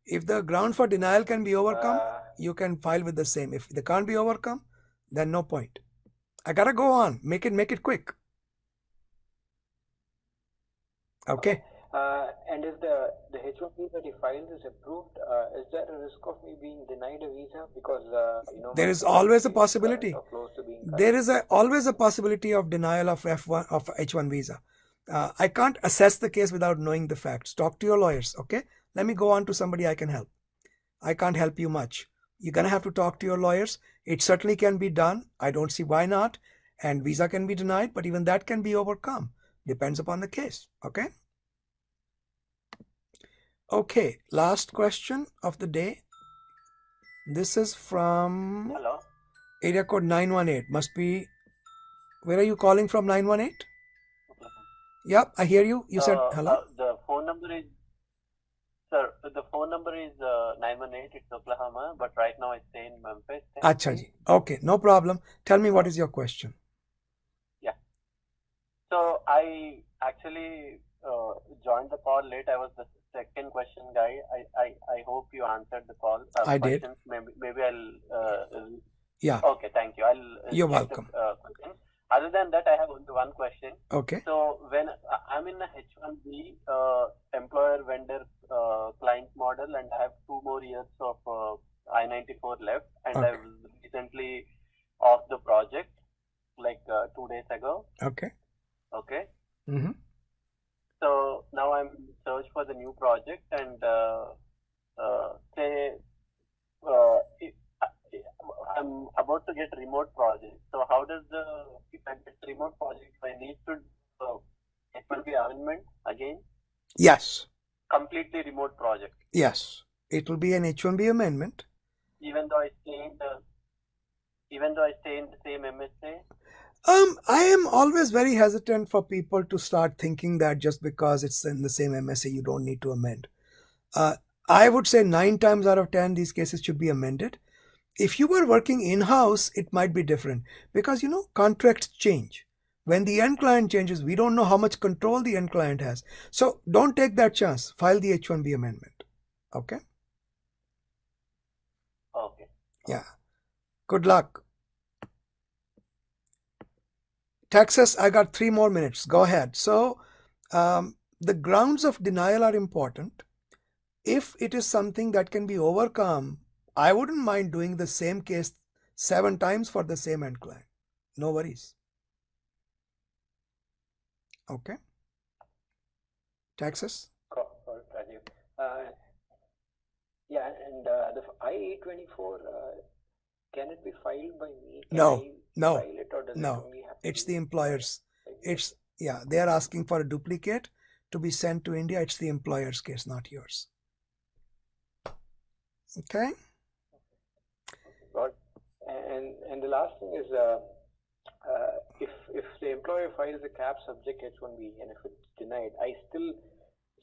If the ground for denial can be overcome, you can file with the same. If they can't be overcome, then no point. I gotta go on. Make it quick. Okay. And if the H-1B that he files is approved, is there a risk of me being denied a visa? Because there is always a possibility. There is always a possibility of denial of H-1 visa. I can't assess the case without knowing the facts. Talk to your lawyers. Okay. Let me go on to somebody I can help. I can't help you much. You're gonna have to talk to your lawyers. It certainly can be done. I don't see why not. And visa can be denied, but even that can be overcome. Depends upon the case. Okay. Okay, last question of the day. This is from area code 918. Must be, where are you calling from, 918? Yep, I hear you. You said hello? The phone number is, sir, the phone number is 918. It's Oklahoma, but right now I stay in Memphis. Acha ji. Okay, no problem. Tell me what is your question. Yeah. So I actually joined the call late. I was the second question guy. I hope you answered the call. I did. Maybe I'll. Yeah. Okay, thank you. You're welcome. Other than that, I have only one question. Okay. So when I'm in a H-1B employer vendor client model, and I have 2 more years of I-94 left, and Okay. I was recently off the project, like 2 days ago. Okay. Okay. Mm-hmm. So now I'm in search for the new project, and I'm about to get remote project. So how does if I get remote project, I need to H-1B amendment again? Yes. Completely remote project. Yes. It will be an H-1B amendment. Even though I stay in the same MSA. I am always very hesitant for people to start thinking that just because it's in the same MSA, you don't need to amend. I would say 9 times out of 10, these cases should be amended. If you were working in-house, it might be different because, contracts change. When the end client changes, we don't know how much control the end client has. So don't take that chance. File the H-1B amendment. Okay? Okay. Yeah. Good luck. Texas, I got 3 more minutes. Go ahead. So the grounds of denial are important. If it is something that can be overcome, I wouldn't mind doing the same case 7 times for the same end client. No worries. Okay. Texas? Yeah, and the I-824, can it be filed by me? No. File it, or does it only have to It's be the employers. They are asking for a duplicate to be sent to India. It's the employer's case, not yours. Okay. Got. And the last thing is, if the employer files a cap subject H-1B and if it's denied,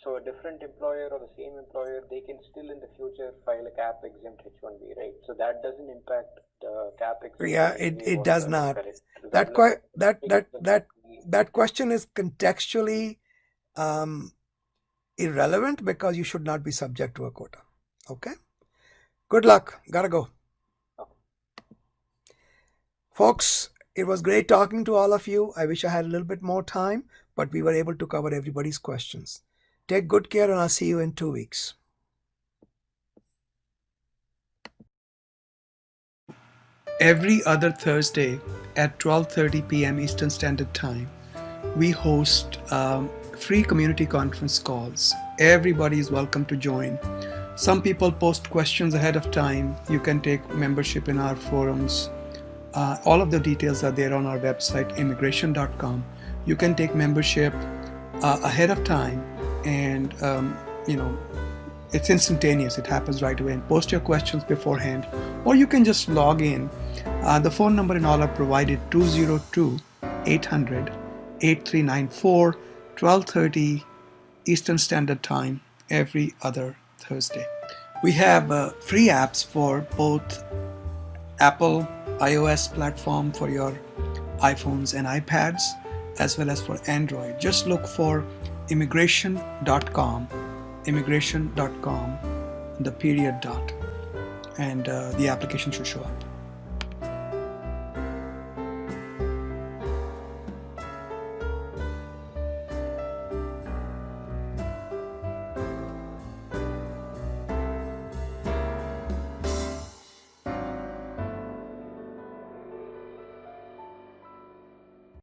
so a different employer or the same employer, they can still in the future file a cap exempt H-1B, right? So that doesn't impact the cap exempt. Yeah, it does not. That question is contextually irrelevant because you should not be subject to a quota. Okay. Good luck. Gotta go. Folks, it was great talking to all of you. I wish I had a little bit more time, but we were able to cover everybody's questions. Take good care, and I'll see you in 2 weeks. Every other Thursday at 12:30 p.m. Eastern Standard Time, we host free community conference calls. Everybody is welcome to join. Some people post questions ahead of time. You can take membership in our forums. All of the details are there on our website, immigration.com. You can take membership ahead of time, and it's instantaneous. It happens right away. And post your questions beforehand, or you can just log in. The phone number and all are provided: 202-800-8394, 12:30 Eastern Standard Time every other Thursday. We have free apps for both Apple iOS platform for your iPhones and iPads, as well as for Android. Just look for immigration.com, the period dot, and the application should show up.